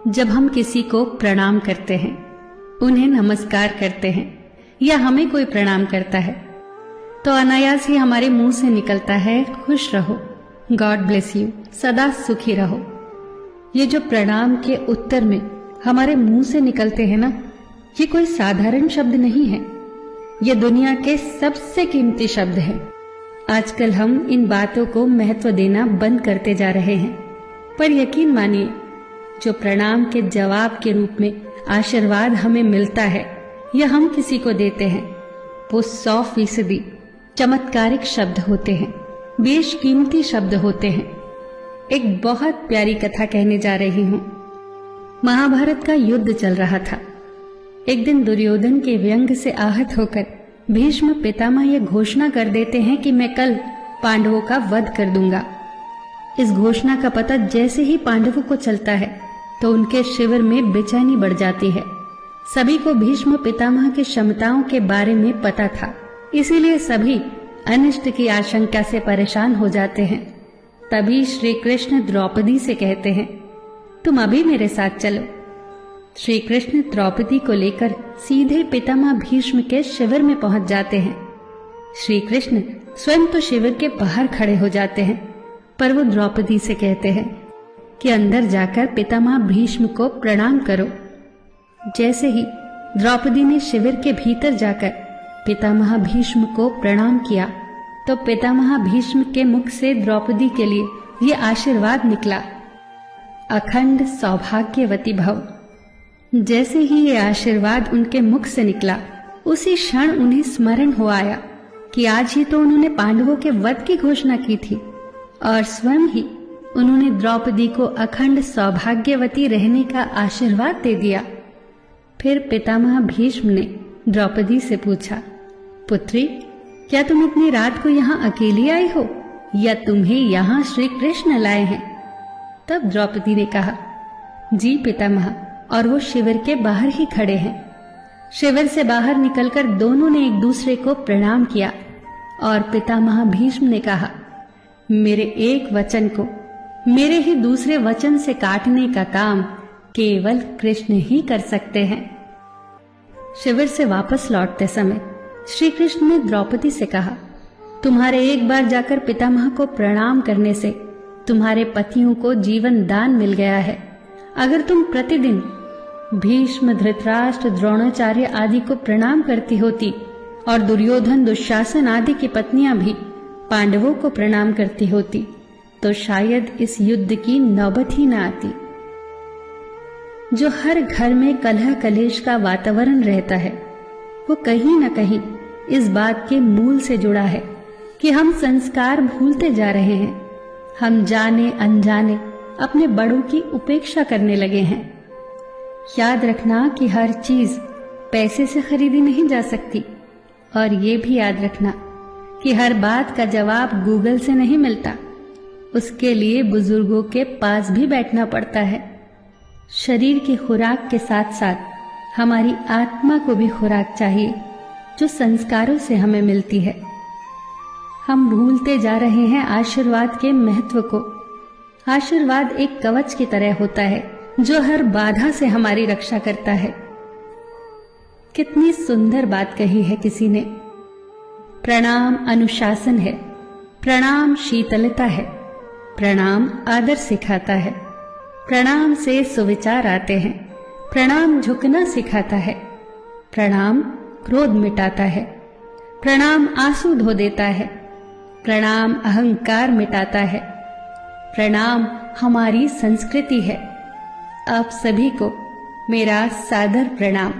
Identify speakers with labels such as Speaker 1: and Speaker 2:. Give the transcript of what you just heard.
Speaker 1: जब हम किसी को प्रणाम करते हैं, उन्हें नमस्कार करते हैं या हमें कोई प्रणाम करता है, तो अनायास ही हमारे मुंह से निकलता है खुश रहो, गॉड ब्लेस यू, सदा सुखी रहो। ये जो प्रणाम के उत्तर में हमारे मुंह से निकलते हैं ना, ये कोई साधारण शब्द नहीं है, ये दुनिया के सबसे कीमती शब्द है। आजकल हम इन बातों को महत्व देना बंद करते जा रहे हैं, पर यकीन मानिए, जो प्रणाम के जवाब के रूप में आशीर्वाद हमें मिलता है या हम किसी को देते हैं, वो 100% चमत्कारिक शब्द होते हैं, बेशकीमती शब्द होते हैं। एक बहुत प्यारी कथा कहने जा रही हूं। महाभारत का युद्ध चल रहा था। एक दिन दुर्योधन के व्यंग से आहत होकर भीष्म पितामह यह घोषणा कर देते हैं कि मैं कल पांडवों का वध कर दूंगा। इस घोषणा का पता जैसे ही पांडवों को चलता है तो उनके शिविर में बेचैनी बढ़ जाती है। सभी को भीष्म पितामह की क्षमताओं के बारे में पता था, इसीलिए सभी अनिष्ट की आशंका से परेशान हो जाते हैं। तभी श्री कृष्ण द्रौपदी से कहते हैं, तुम अभी मेरे साथ चलो। श्री कृष्ण द्रौपदी को लेकर सीधे पितामह भीष्म के शिविर में पहुंच जाते हैं। श्री कृष्ण स्वयं तो शिविर के बाहर खड़े हो जाते हैं, पर वो द्रौपदी से कहते हैं कि अंदर जाकर पितामह भीष्म को प्रणाम करो। जैसे ही द्रौपदी ने शिविर के भीतर जाकर पितामह भीष्म को प्रणाम किया, तो पितामह भीष्म के मुख से द्रौपदी के लिए ये आशीर्वाद निकला, अखंड सौभाग्यवती भव। जैसे ही ये आशीर्वाद उनके मुख से निकला, उसी क्षण उन्हें स्मरण हो आया कि आज ही तो उन्होंने पांडवों के वध की घोषणा की थी और स्वयं ही उन्होंने द्रौपदी को अखंड सौभाग्यवती रहने का आशीर्वाद दे दिया। फिर पितामह भीष्म ने द्रौपदी से पूछा, पुत्री, क्या तुम इतनी रात को यहाँ अकेली आई हो या तुम्हें यहाँ श्री कृष्ण लाए हैं? तब द्रौपदी ने कहा, जी पितामह, और वो शिविर के बाहर ही खड़े हैं। शिविर से बाहर निकलकर दोनों ने एक दूसरे को प्रणाम किया और पितामह भीष्म ने कहा, मेरे एक वचन को मेरे ही दूसरे वचन से काटने का काम केवल कृष्ण ही कर सकते हैं। शिविर से वापस लौटते समय श्री कृष्ण ने द्रौपदी से कहा, तुम्हारे एक बार जाकर पितामह को प्रणाम करने से तुम्हारे पतियों को जीवन दान मिल गया है। अगर तुम प्रतिदिन भीष्म, धृतराष्ट्र, द्रोणाचार्य आदि को प्रणाम करती होती और दुर्योधन, दुशासन आदि की पत्नियां भी पांडवों को प्रणाम करती होती, तो शायद इस युद्ध की नौबत ही न आती। जो हर घर में कलह कलेश का वातावरण रहता है, वो कहीं न कहीं इस बात के मूल से जुड़ा है कि हम संस्कार भूलते जा रहे हैं। हम जाने अनजाने अपने बड़ों की उपेक्षा करने लगे हैं। याद रखना कि हर चीज पैसे से खरीदी नहीं जा सकती, और ये भी याद रखना कि हर बात का जवाब गूगल से नहीं मिलता। उसके लिए बुजुर्गों के पास भी बैठना पड़ता है। शरीर की खुराक के साथ साथ हमारी आत्मा को भी खुराक चाहिए, जो संस्कारों से हमें मिलती है। हम भूलते जा रहे हैं आशीर्वाद के महत्व को। आशीर्वाद एक कवच की तरह होता है, जो हर बाधा से हमारी रक्षा करता है। कितनी सुंदर बात कही है किसी ने। प्रणाम अनुशासन है, प्रणाम शीतलता है, प्रणाम आदर सिखाता है, प्रणाम से सुविचार आते हैं, प्रणाम झुकना सिखाता है, प्रणाम क्रोध मिटाता है, प्रणाम आंसू धो देता है, प्रणाम अहंकार मिटाता है, प्रणाम हमारी संस्कृति है। आप सभी को मेरा सादर प्रणाम।